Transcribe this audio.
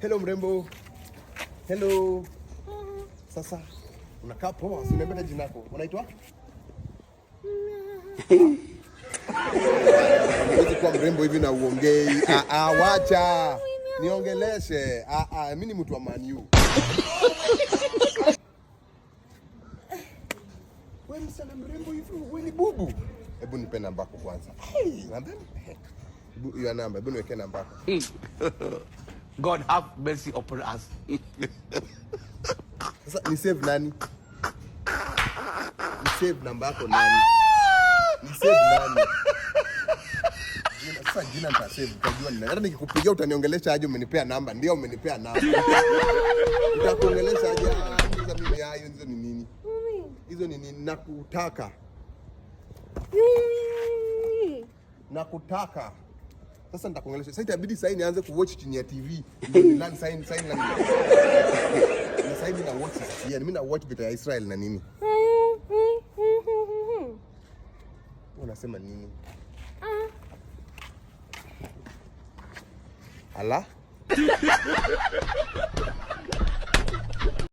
Hello mrembo. Hello. Sasa unakaa poa, si unaniambia jina lako. Unaitwa? Unaweza kuwa mrembo hivi na uongei. Wacha. Niongeleshe. Mimi ni mtu wa Man U. Wewe msana mrembo hivi, wewe ni bubu. Hebu nipe namba yako kwanza. Namba? Hiyo namba, hebu niweke namba yako. God have mercy upon us. Sasa ni save nani? Ni save namba yako nani? Ni save nani? Sasa jina nita save, utajua nini. Hata nikikupigia utaniongelesha aje umenipea namba? Ndio umenipea namba. Utakuongelesha aje? Hizo mimi hizo ni nini? Hizo ni nini? Nakutaka. Nakutaka. Sasa nitakuongelesha. Sasa itabidi sasa nianze kuwatch chini ya TV. Ndio ni land sign na nini. Na sasa hivi na watch sasa. Mimi na watch vita ya Israel na nini? Unasema nini? Ala?